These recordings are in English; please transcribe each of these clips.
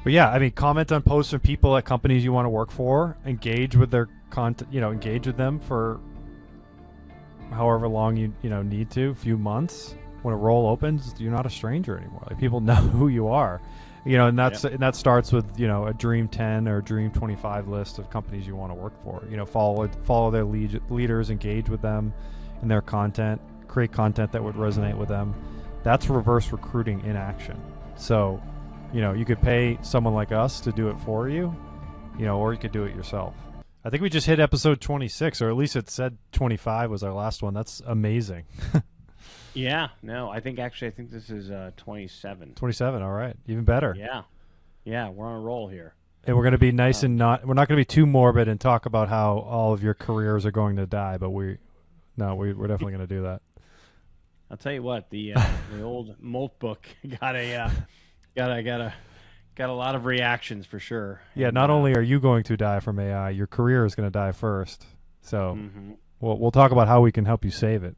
But yeah, I mean, comment on posts from people at companies you want to work for. Engage with their content. Engage with them for however long you need to. A few months. When a role opens, you're not a stranger anymore. Like people know who you are. And Yep. that starts with a Dream 10 or Dream 25 list of companies you want to work for. Follow their leaders, engage with them in their content, create content that would resonate with them. That's reverse recruiting in action. So, you could pay someone like us to do it for you, or you could do it yourself. I think we just hit episode 26, or at least it said 25 was our last one. That's amazing. Yeah, no, I think this is 27. 27, all right. Even better. Yeah, yeah, we're on a roll here. And we're going to be nice Um, and we're not going to be too morbid and talk about how all of your careers are going to die, but we're definitely going to do that. I'll tell you what, the old Molt book got got a lot of reactions for sure. Yeah, And not only are you going to die from AI, your career is going to die first. So mhm. we'll talk about how we can help you save it.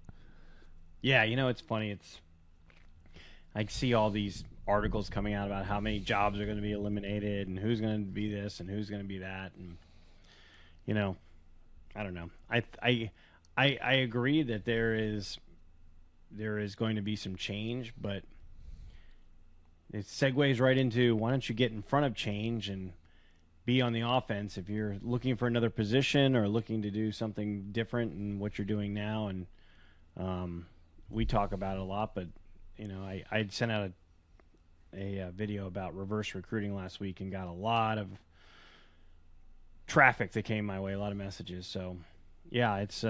Yeah, it's funny. I see all these articles coming out about how many jobs are going to be eliminated and who's going to be this and who's going to be that, and you know, I don't know. I agree that there is going to be some change, but it segues right into why don't you get in front of change and be on the offense if you're looking for another position or looking to do something different in what you're doing now. And we talk about it a lot, but I sent out a video about reverse recruiting last week and got a lot of traffic that came my way, a lot of messages. So yeah, it's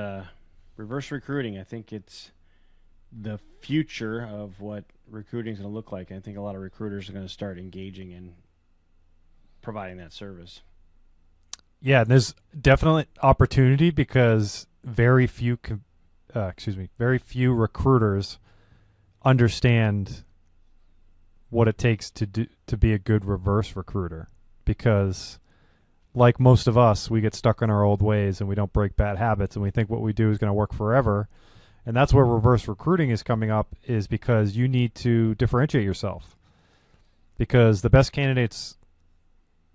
reverse recruiting. I think it's the future of what recruiting is going to look like. I think a lot of recruiters are going to start engaging in providing that service. Yeah, there's definitely opportunity because very few recruiters understand what it takes to be a good reverse recruiter. Because, like most of us, we get stuck in our old ways and we don't break bad habits, and we think what we do is going to work forever. And that's where reverse recruiting is coming up, is because you need to differentiate yourself. Because the best candidates,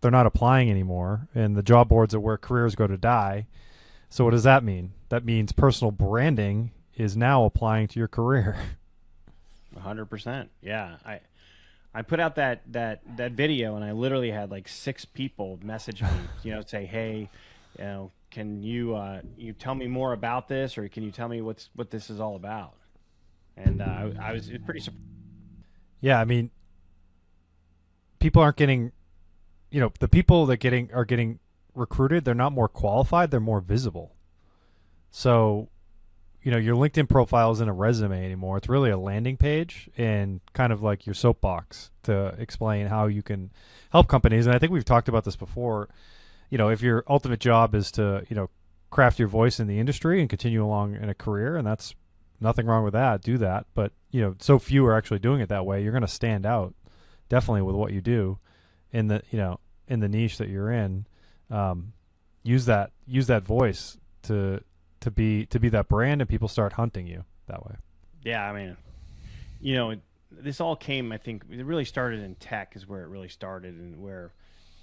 they're not applying anymore, and the job boards are where careers go to die. So what does that mean? That means personal branding is now applying to your career. 100%. Yeah, I put out that video, and I literally had like six people message me, say, hey, can you tell me more about this, or can you tell me what this is all about? And I was pretty surprised. Yeah, I mean, people aren't getting, the people that are getting recruited, they're not more qualified, they're more visible. So, your LinkedIn profile isn't a resume anymore. It's really a landing page and kind of like your soapbox to explain how you can help companies. And I think we've talked about this before. If your ultimate job is to, craft your voice in the industry and continue along in a career, and that's nothing wrong with that, do that. But, so few are actually doing it that way. You're going to stand out definitely with what you do in the niche that you're in. Use that voice to be that brand, and people start hunting you that way. Yeah, I mean, this all came. I think it really started in tech, is where it really started, and where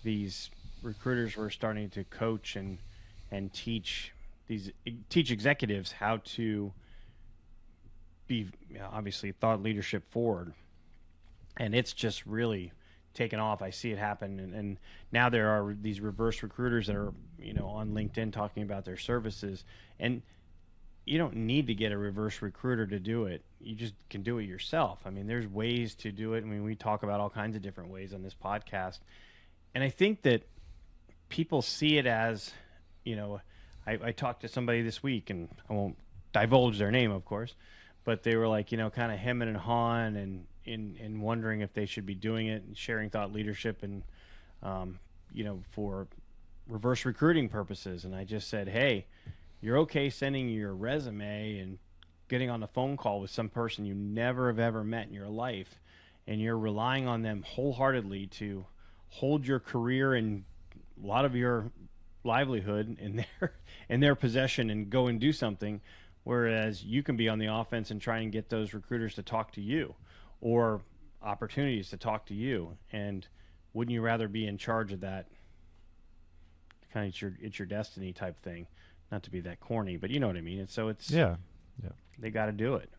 these recruiters were starting to coach and teach executives how to be, obviously, thought leadership forward. And it's just really taken off. I see it happen, and now there are these reverse recruiters that are on LinkedIn talking about their services. And you don't need to get a reverse recruiter to do it. You just can do it yourself. I mean, there's ways to do it. I mean, we talk about all kinds of different ways on this podcast. And I think that people see it as, I talked to somebody this week, and I won't divulge their name, of course, but they were like, kind of hemming and hawing and in wondering if they should be doing it and sharing thought leadership and, for reverse recruiting purposes. And I just said, hey, you're okay sending your resume and getting on the phone call with some person you never have ever met in your life, and you're relying on them wholeheartedly to hold your career and a lot of your livelihood in their possession and go and do something, whereas you can be on the offense and try and get those recruiters to talk to you, or opportunities to talk to you. And wouldn't you rather be in charge of that? Kind of it's your destiny type thing. Not to be that corny, but you know what I mean. And so it's Yeah. they got to do it.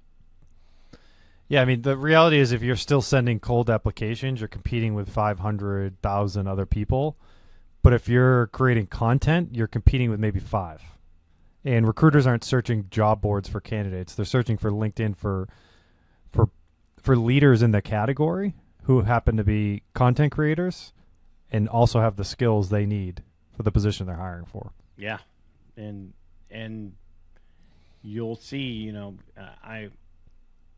Yeah, I mean, the reality is if you're still sending cold applications, you're competing with 500,000 other people. But if you're creating content, you're competing with maybe 5. And recruiters aren't searching job boards for candidates. They're searching for LinkedIn for leaders in the category who happen to be content creators and also have the skills they need for the position they're hiring for. Yeah. And you'll see, I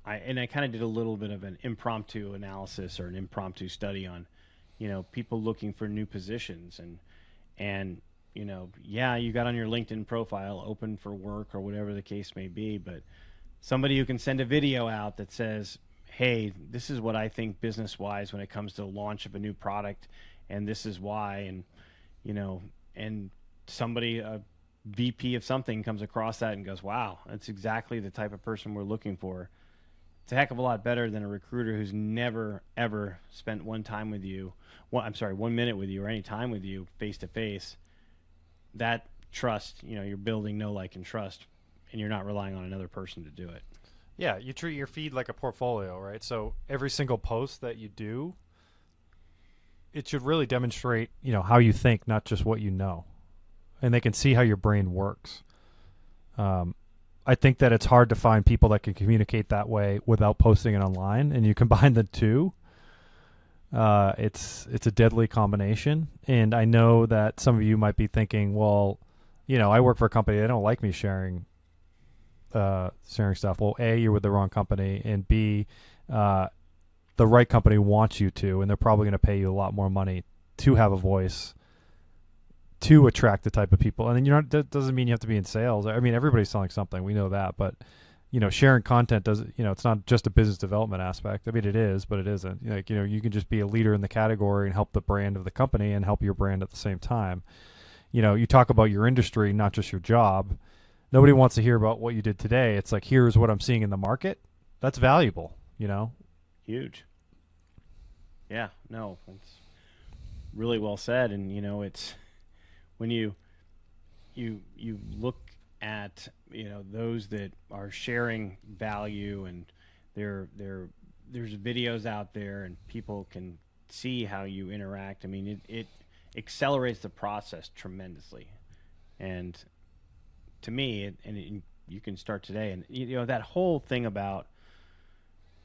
kind of did a little bit of an impromptu analysis or an impromptu study on, people looking for new positions and yeah, you got on your LinkedIn profile open for work or whatever the case may be, but somebody who can send a video out that says, hey, this is what I think business wise when it comes to the launch of a new product, and this is why, and somebody, a VP of something comes across that and goes, wow, that's exactly the type of person we're looking for. It's a heck of a lot better than a recruiter who's never, ever spent 1 minute with you or any time with you face to face. That trust, you're building know, like, and trust, and you're not relying on another person to do it. Yeah, you treat your feed like a portfolio, right? So every single post that you do, it should really demonstrate, how you think, not just what you know. And they can see how your brain works. I think that it's hard to find people that can communicate that way without posting it online, and you combine the two. It's a deadly combination, and I know that some of you might be thinking, well, I work for a company, they don't like me sharing stuff. Well, A, you're with the wrong company, and B, the right company wants you to, and they're probably going to pay you a lot more money to have a voice to attract the type of people. And then that doesn't mean you have to be in sales. I mean, everybody's selling something, we know that, but sharing content doesn't, it's not just a business development aspect. I mean, it is, but it isn't. You can just be a leader in the category and help the brand of the company and help your brand at the same time. You talk about your industry, not just your job. Nobody wants to hear about what you did today. It's like, here's what I'm seeing in the market. That's valuable, Huge. Yeah, no, it's really well said. And, it's when you look at, those that are sharing value and there's videos out there and people can see how you interact. I mean, it accelerates the process tremendously. And to me, you can start today. And, that whole thing about,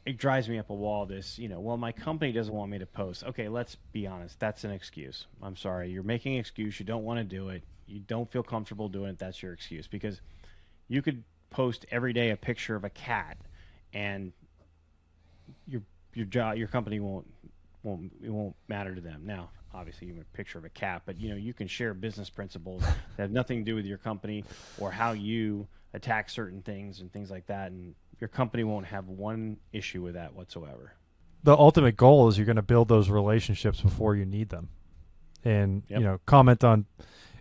it drives me up a wall, this, well, my company doesn't want me to post. Okay, let's be honest. That's an excuse. I'm sorry. You're making an excuse. You don't want to do it. You don't feel comfortable doing it. That's your excuse. Because you could post every day a picture of a cat, and your company won't matter to them. Now, obviously, you have a picture of a cat, but you can share business principles that have nothing to do with your company or how you attack certain things and things like that, and your company won't have one issue with that whatsoever. The ultimate goal is you're going to build those relationships before you need them, and comment on.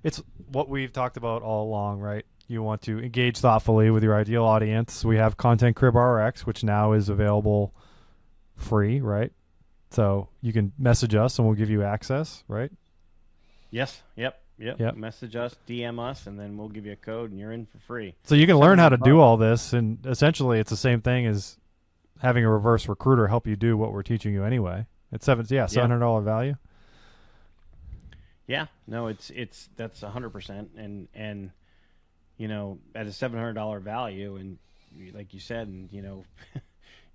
It's what we've talked about all along, right? You want to engage thoughtfully with your ideal audience. We have Content Crib RX, which now is available free, right? So you can message us and we'll give you access, right? Yes. Yep. Message us, DM us, and then we'll give you a code and you're in for free. So you can learn how to do all this, and essentially it's the same thing as having a reverse recruiter help you do what we're teaching you anyway. It's $700 value. Yeah, no, that's 100%, and at a $700 value, and like you said, and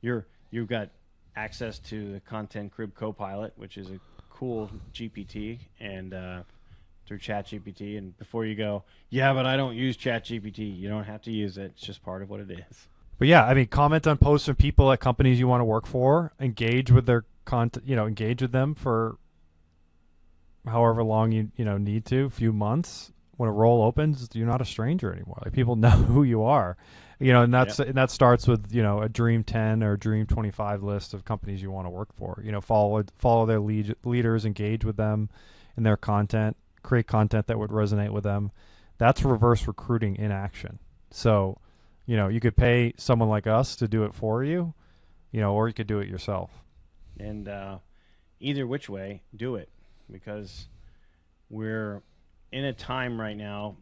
you've got access to the Content Crib Copilot, which is a cool GPT, and through ChatGPT. And before you go, yeah, but I don't use ChatGPT. You don't have to use it. It's just part of what it is. But yeah, I mean, comment on posts from people at companies you want to work for. Engage with their content. Engage with them for however long you need to, a few months. When a role opens, you're not a stranger anymore. Like, people know who you are, and and that starts with a Dream 10 or Dream 25 list of companies you want to work for. Follow their leaders, engage with them in their content, create content that would resonate with them. That's reverse recruiting in action. So, you could pay someone like us to do it for you, or you could do it yourself. And either which way, do it, because we're in a time right now.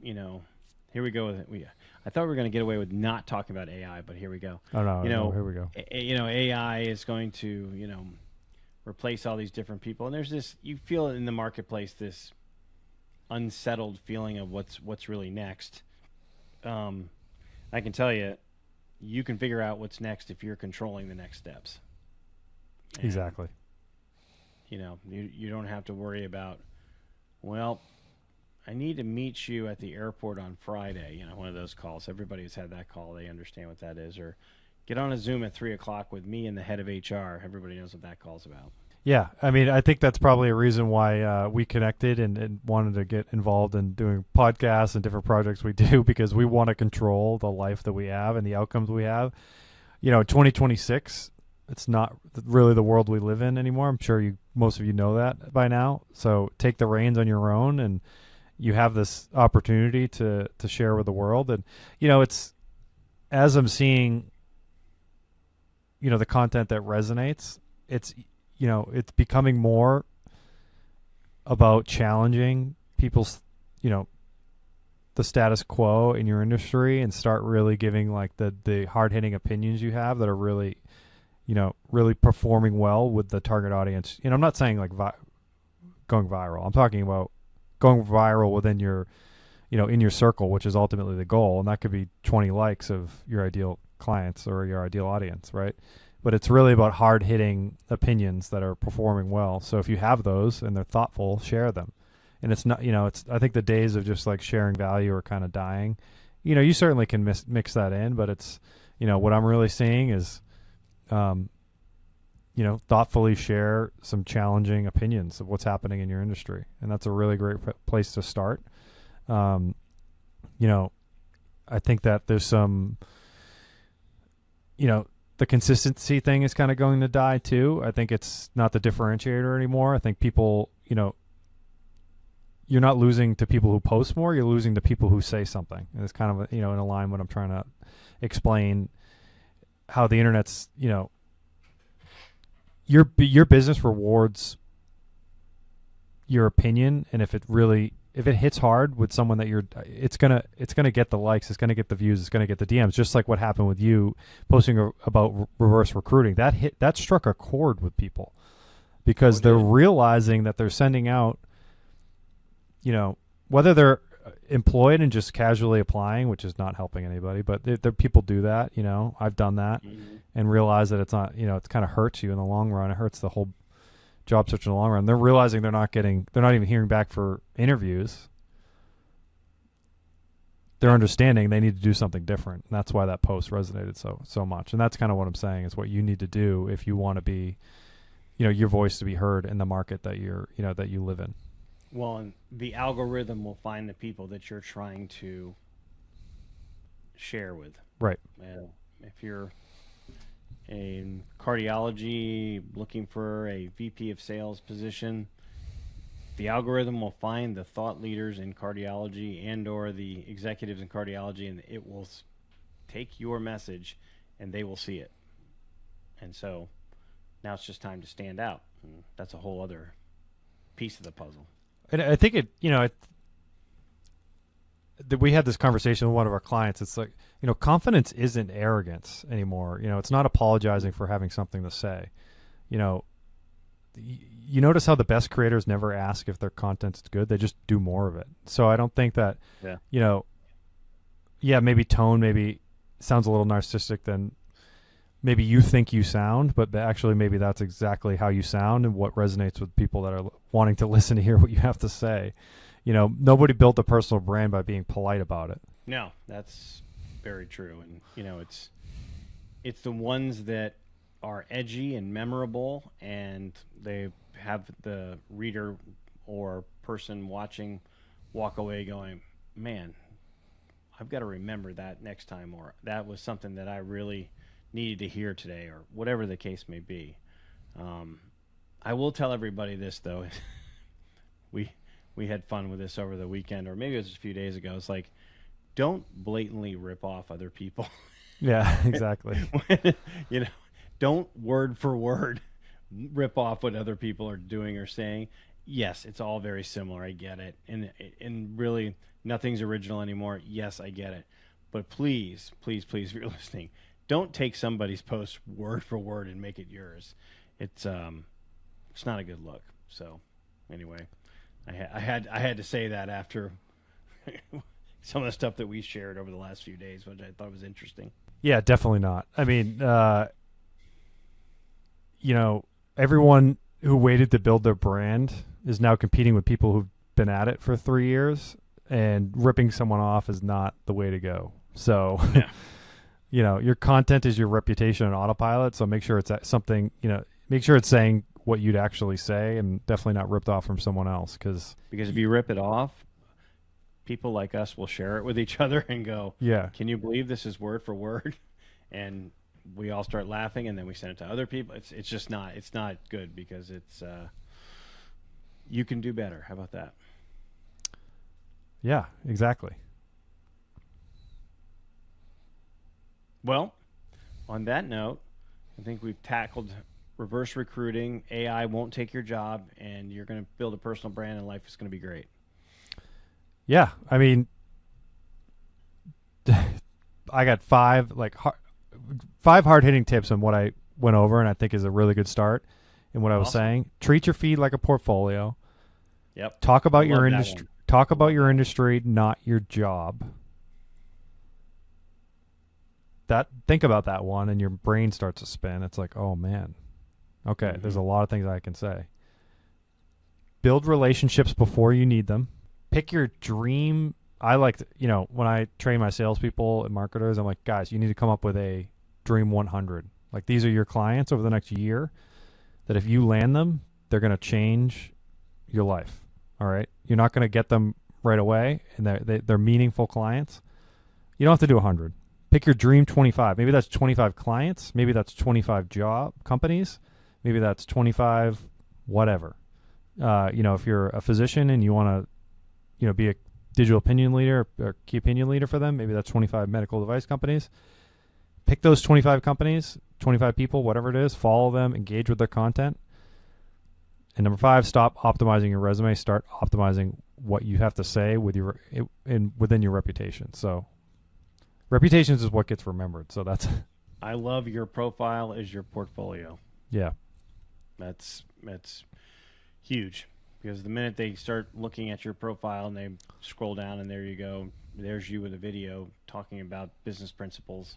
Here we go with it. I thought we were going to get away with not talking about AI, but here we go. Oh no, here we go. AI is going to replace all these different people, and there's this. You feel in the marketplace this unsettled feeling of what's really next. I can tell you, you can figure out what's next if you're controlling the next steps. And, Exactly. You don't have to worry about, well, I need to meet you at the airport on Friday. One of those calls. Everybody who's had that call, they understand what that is. Or get on a Zoom at 3:00 with me and the head of HR. Everybody knows what that call's about. Yeah, I mean, I think that's probably a reason why we connected and wanted to get involved in doing podcasts and different projects we do, because we want to control the life that we have and the outcomes we have. 2026, it's not really the world we live in anymore. I'm sure most of you know that by now. So take the reins on your own, and you have this opportunity to share with the world. And, it's, as I'm seeing, the content that resonates, it's becoming more about challenging people's, the status quo in your industry, and start really giving like the hard-hitting opinions you have that are really, really performing well with the target audience. I'm not saying like going viral. I'm talking about going viral within your, in your circle, which is ultimately the goal. And that could be 20 likes of your ideal clients or your ideal audience, right? But it's really about hard-hitting opinions that are performing well. So if you have those and they're thoughtful, share them. And it's not, I think the days of just like sharing value are kind of dying. You certainly can mix that in, but it's, what I'm really seeing is, thoughtfully share some challenging opinions of what's happening in your industry. And that's a really great place to start. I think that there's some, the consistency thing is kind of going to die too. I think it's not the differentiator anymore. I think people, you're not losing to people who post more. You're losing to people who say something. And it's kind of, in alignment. I'm trying to explain how the internet's, your business rewards your opinion. And if it hits hard with someone that it's gonna get the likes, it's gonna get the views, it's gonna get the DMs. Just like what happened with you posting about reverse recruiting, that struck a chord with people, because they're realizing that they're sending out, whether they're employed and just casually applying, which is not helping anybody, but people do that. I've done that, and realize that it's not, it kind of hurts you in the long run. It hurts the whole job search in the long run. They're realizing they're not even hearing back for interviews. They're understanding they need to do something different. And that's why that post resonated so much. And that's kind of what I'm saying is what you need to do if you want to be, your voice to be heard in the market that that you live in. Well, and the algorithm will find the people that you're trying to share with. Right. If you're in cardiology looking for a VP of sales position, the algorithm will find the thought leaders in cardiology and or the executives in cardiology, and it will take your message and they will see it. And so now it's just time to stand out. And that's a whole other piece of the puzzle. And I think we had this conversation with one of our clients. It's like, confidence isn't arrogance anymore. It's not apologizing for having something to say. You notice how the best creators never ask if their content's good. They just do more of it. So I don't think that, maybe tone maybe sounds a little narcissistic than maybe you think you sound, but actually maybe that's exactly how you sound and what resonates with people that are wanting to listen to hear what you have to say. Nobody built a personal brand by being polite about it. No, that's very true. And, it's the ones that are edgy and memorable, and they have the reader or person watching walk away going, man, I've got to remember that next time, or that was something that I really needed to hear today, or whatever the case may be. I will tell everybody this, though. we had fun with this over the weekend, or maybe it was just a few days ago. It's like, don't blatantly rip off other people. Yeah, exactly. Don't word for word rip off what other people are doing or saying. Yes, it's all very similar. I get it, and really nothing's original anymore. Yes, I get it, but please, please, please, if you're listening, don't take somebody's post word for word and make it yours. It's not a good look. So, anyway, I had to say that after some of the stuff that we shared over the last few days, which I thought was interesting. Yeah, definitely not. I mean, everyone who waited to build their brand is now competing with people who've been at it for 3 years, and ripping someone off is not the way to go. So, Yeah. Your content is your reputation on autopilot. So make sure it's something, make sure it's saying what you'd actually say, and definitely not ripped off from someone else. Because if you rip it off, people like us will share it with each other and go, yeah, can you believe this is word for word? And we all start laughing, and then we send it to other people. It's just not good, because it's you can do better. How about that? yeah, exactly. Well, on that note, I think we've tackled reverse recruiting. AI won't take your job, and you're going to build a personal brand, and life is going to be great. Yeah, I mean, I got five hard hitting tips on what I went over, and I think is a really good start. And what I was saying, treat your feed like a portfolio. Yep. Talk about I your love that industry. one. Talk about your industry, not your job. Think about that one, and your brain starts to spin. It's like, oh man, okay, there's a lot of things I can say. Build relationships before you need them. Pick your dream. I like to, when I train my salespeople and marketers, I'm like, guys, you need to come up with a dream 100. Like, these are your clients over the next year that if you land them, they're going to change your life. All right. You're not going to get them right away, and they're meaningful clients. You don't have to do 100. Pick your dream 25. Maybe that's 25 clients. Maybe that's 25 job companies. Maybe that's 25 whatever. If you're a physician and you want to, be a digital opinion leader or key opinion leader for them, maybe that's 25 medical device companies. Pick those 25 companies, 25 people, whatever it is, follow them, engage with their content. And number 5, stop optimizing your resume. Start optimizing what you have to say within your reputation. So reputations is what gets remembered. So that's. I love your profile as your portfolio. Yeah. That's huge, because the minute they start looking at your profile and they scroll down, and there you go, there's you with a video talking about business principles.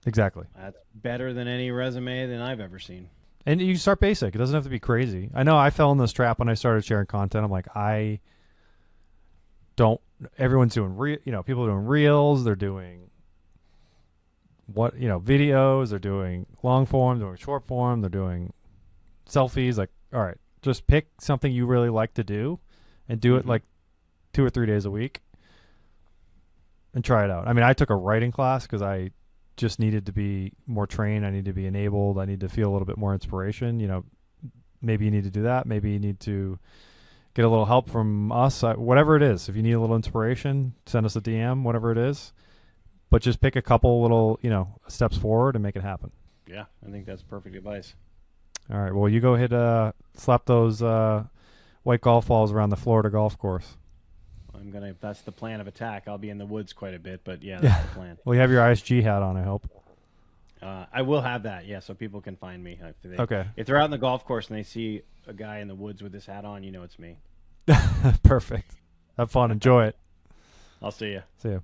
Exactly. That's better than any resume that I've ever seen. And you start basic. It doesn't have to be crazy. I know I fell in this trap when I started sharing content. I'm like, everyone's doing people are doing reels, they're doing videos, they're doing long form, they're doing short form, they're doing selfies. Like, all right, just pick something you really like to do and do it like 2 or 3 days a week and try it out. I mean, I took a writing class because I just needed to be more trained. I need to be enabled. I need to feel a little bit more inspiration. Maybe you need to do that. Maybe you need to get a little help from us, whatever it is. If you need a little inspiration, send us a DM, whatever it is. But just pick a couple little, steps forward and make it happen. Yeah, I think that's perfect advice. All right. Well, you go ahead, slap those white golf balls around the Florida golf course. That's the plan of attack. I'll be in the woods quite a bit, but yeah, that's the plan. Well, you have your ISG hat on, I hope. I will have that, yeah, so people can find me. Okay. If they're out in the golf course and they see a guy in the woods with this hat on, it's me. Perfect. Have fun. Enjoy it. I'll see you. See you.